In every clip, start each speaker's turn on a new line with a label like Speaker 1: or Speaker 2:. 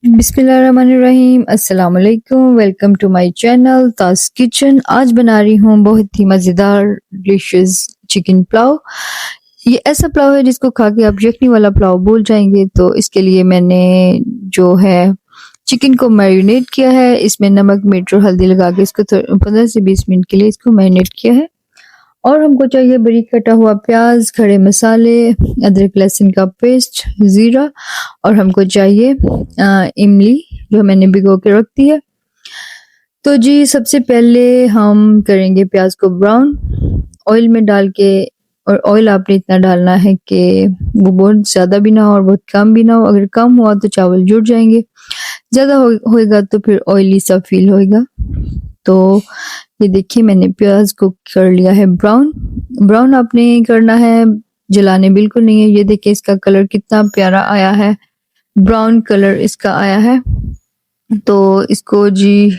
Speaker 1: बिस्मिल्लाहिर्रहमानिर्रहीम। अस्सलाम वालेकुम। Welcome to my channel Taj kitchen. आज बना रही हूँ बहुत ही मज़ेदार डिशेस चिकन पुलाव। ये ऐसा पुलाव है जिसको खा के आप यखनी वाला पुलाव भूल जाएंगे। तो इसके लिए मैंने जो है चिकन को मैरिनेट किया है। इसमें नमक मिर्च और हल्दी लगा के इसको 15 से 20 मिनट के लिए इसको मैरिनेट किया है। और हमको चाहिए बारीक कटा हुआ प्याज, खड़े मसाले, अदरक लहसुन का पेस्ट, जीरा, और हमको चाहिए इमली जो मैंने भिगो के रख दी है। तो जी सबसे पहले हम करेंगे प्याज को ब्राउन ऑयल में डाल के। और ऑयल आपने इतना डालना है कि वो बहुत ज़्यादा भी ना हो और बहुत कम भी ना हो। अगर कम हुआ तो चावल जुड़ जाएंगे, ज़्यादा होएगा तो फिर ऑयली सा फील होएगा। तो ये देखिए मैंने प्याज को कर लिया है ब्राउन। ब्राउन आपने करना है, जलाने बिल्कुल नहीं है। ये देखिए इसका कलर कितना प्यारा आया है, ब्राउन कलर इसका आया है। तो इसको जी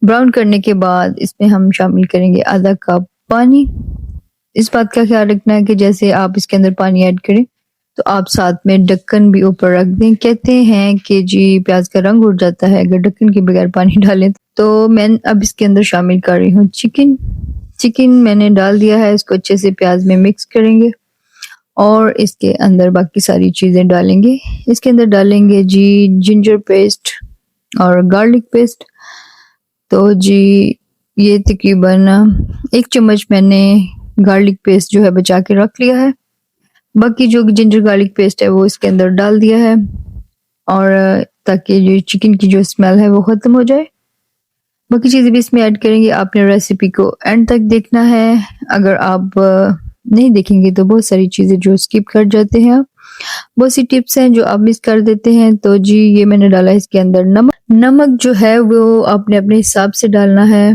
Speaker 1: ब्राउन करने के बाद इसमें हम शामिल करेंगे आधा कप पानी। इस बात का ख्याल रखना है कि जैसे आप इसके अंदर पानी ऐड करें तो आप साथ में ढक्कन भी ऊपर रख दें। कहते हैं कि जी प्याज का रंग उड़ जाता है अगर ढक्कन के बगैर पानी डालें। तो मैं अब इसके अंदर शामिल कर रही हूँ चिकन। चिकन मैंने डाल दिया है, इसको अच्छे से प्याज में मिक्स करेंगे और इसके अंदर बाकी सारी चीज़ें डालेंगे। इसके अंदर डालेंगे जी जिंजर पेस्ट और गार्लिक पेस्ट। तो जी ये तकरीबन 1 चम्मच मैंने गार्लिक पेस्ट जो है बचा के रख लिया है। बाकी जो जिंजर गार्लिक पेस्ट है वो इसके अंदर डाल दिया है, और ताकि जो चिकन की जो स्मेल है वो ख़त्म हो जाए। बाकी चीज़ें भी इसमें ऐड करेंगे। आपने रेसिपी को एंड तक देखना है। अगर आप नहीं देखेंगे तो बहुत सारी चीज़ें जो स्किप कर जाते हैं आप, बहुत सी टिप्स हैं जो आप मिस कर देते हैं। तो जी ये मैंने डाला है इसके अंदर नमक। नमक जो है वो आपने अपने हिसाब से डालना है,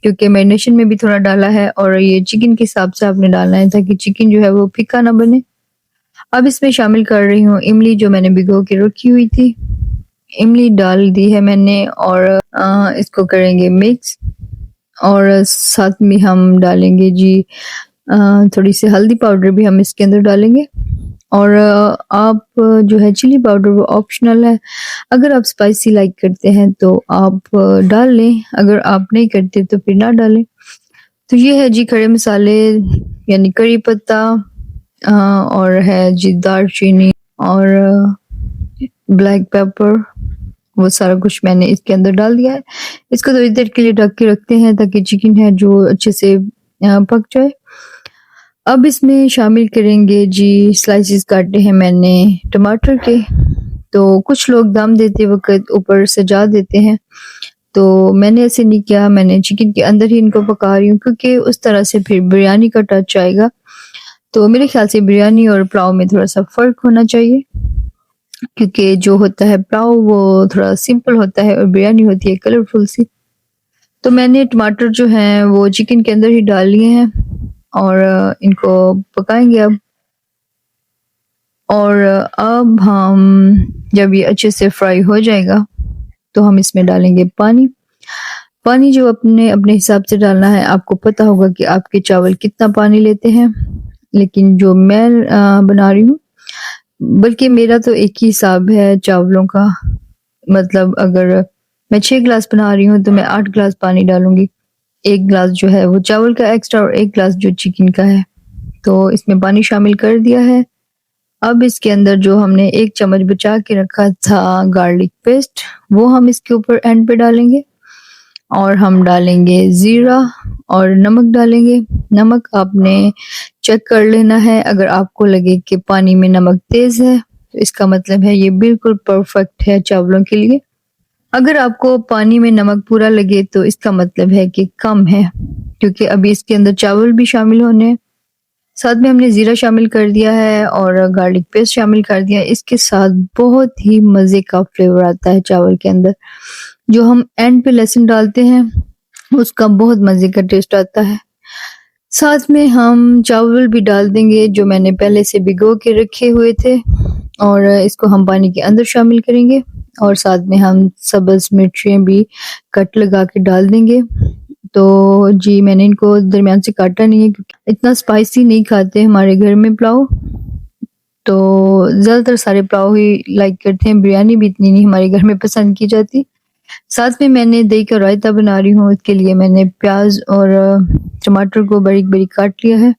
Speaker 1: क्योंकि मैरिनेशन में भी थोड़ा डाला है, और ये चिकन के हिसाब से आपने डालना है ताकि चिकन जो है वो फीका ना बने। अब इसमें शामिल कर रही हूँ इमली जो मैंने भिगो के रखी हुई थी। इमली डाल दी है मैंने, और इसको करेंगे मिक्स। और साथ में हम डालेंगे जी थोड़ी सी हल्दी पाउडर भी हम इसके अंदर डालेंगे। और आप जो है चिली पाउडर वो ऑप्शनल है। अगर आप स्पाइसी लाइक करते हैं तो आप डाल लें, अगर आप नहीं करते तो फिर ना डालें। तो ये है जी खड़े मसाले, यानी करी पत्ता, और है जी दालचीनी और ब्लैक पेपर, वो सारा कुछ मैंने इसके अंदर डाल दिया है। इसको थोड़ी देर के लिए ढक के रखते हैं ताकि चिकन है जो अच्छे से पक जाए। अब इसमें शामिल करेंगे जी स्लाइसेस काटे हैं मैंने टमाटर के। तो कुछ लोग दम देते वक्त ऊपर सजा देते हैं, तो मैंने ऐसे नहीं किया। मैंने चिकन के अंदर ही इनको पका रही हूँ, क्योंकि उस तरह से फिर बिरयानी का टच आएगा। तो मेरे ख्याल से बिरयानी और पुलाव में थोड़ा सा फ़र्क होना चाहिए, क्योंकि जो होता है पुलाव वो थोड़ा सिंपल होता है और बिरयानी होती है कलरफुल सी। तो मैंने टमाटर जो हैं वो चिकन के अंदर ही डाल लिए हैं, और इनको पकाएंगे अब। और अब हम जब ये अच्छे से फ्राई हो जाएगा तो हम इसमें डालेंगे पानी। पानी जो अपने अपने हिसाब से डालना है। आपको पता होगा कि आपके चावल कितना पानी लेते हैं, लेकिन जो मैं बना रही हूँ, बल्कि मेरा तो एक ही हिसाब है चावलों का। मतलब अगर मैं 6 गिलास बना रही हूँ तो मैं 8 गिलास पानी डालूंगी। 1 गिलास जो है वो चावल का एक्स्ट्रा और 1 गिलास जो चिकन का है। तो इसमें पानी शामिल कर दिया है। अब इसके अंदर जो हमने 1 चम्मच बचा के रखा था गार्लिक पेस्ट, वो हम इसके ऊपर एंड पे डालेंगे। और हम डालेंगे ज़ीरा और नमक डालेंगे। नमक आपने चेक कर लेना है। अगर आपको लगे कि पानी में नमक तेज़ है तो इसका मतलब है ये बिल्कुल परफेक्ट है चावलों के लिए। अगर आपको पानी में नमक पूरा लगे तो इसका मतलब है कि कम है, क्योंकि अभी इसके अंदर चावल भी शामिल होने हैं। साथ में हमने ज़ीरा शामिल कर दिया है और गार्लिक पेस्ट शामिल कर दिया है। इसके साथ बहुत ही मज़े का फ्लेवर आता है चावल के अंदर। जो हम एंड पे लहसुन डालते हैं उसका बहुत मज़े का टेस्ट आता है। साथ में हम चावल भी डाल देंगे जो मैंने पहले से भिगो के रखे हुए थे, और इसको हम पानी के अंदर शामिल करेंगे। और साथ में हम सब्ज़ मिर्चें भी कट लगा के डाल देंगे। तो जी मैंने इनको दरमियान से काटा नहीं है, क्योंकि इतना स्पाइसी नहीं खाते हमारे घर में पुलाव। तो ज़्यादातर सारे पुलाव ही लाइक करते हैं, बिरयानी भी इतनी नहीं हमारे घर में पसंद की जाती। साथ में मैंने दही का रायता बना रही हूँ, इसके लिए मैंने प्याज और टमाटर को बारीक-बारीक काट लिया है।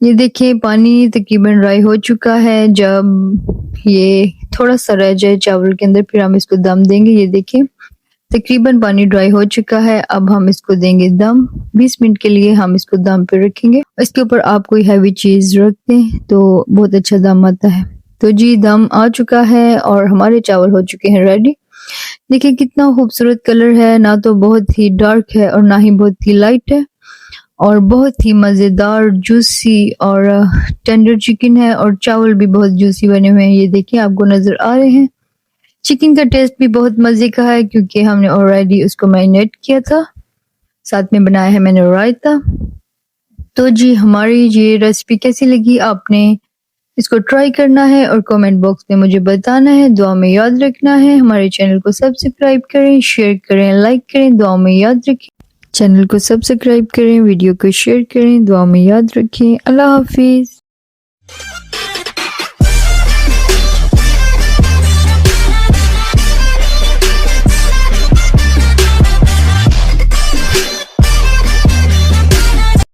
Speaker 1: ये देखिए पानी तकरीबन ड्राई हो चुका है, जब ये थोड़ा-सा रह जाए चावल के अंदर फिर हम इसको दम देंगे। ये देखिए तकरीबन पानी ड्राई हो चुका है, अब हम इसको देंगे दम। 20 मिनट के लिए हम इसको दम पे रखेंगे। इसके ऊपर आप कोई हैवी चीज़ रख दें तो बहुत अच्छा दम आता है। तो जी दम आ चुका है और हमारे चावल हो चुके हैं रेडी। देखिए कितना खूबसूरत कलर है, ना तो बहुत ही डार्क है और ना ही बहुत ही लाइट है और बहुत ही मज़ेदार जूसी और टेंडर चिकन है और चावल भी बहुत जूसी बने हुए हैं। ये देखिए आपको नज़र आ रहे हैं। चिकन का टेस्ट भी बहुत मज़े का है क्योंकि हमने ऑलरेडी उसको मैरिनेट किया था। साथ में बनाया है मैंने रायता। तो जी हमारी ये रेसिपी कैसी लगी आपने इसको ट्राई करना है और कमेंट बॉक्स में मुझे बताना है। दुआ में याद रखना है हमारे चैनल को सब्सक्राइब करें, शेयर करें, लाइक करें। दुआ में याद रखें चैनल को सब्सक्राइब करें, वीडियो को शेयर करें। दुआ में याद रखें। अल्लाह हाफिज़।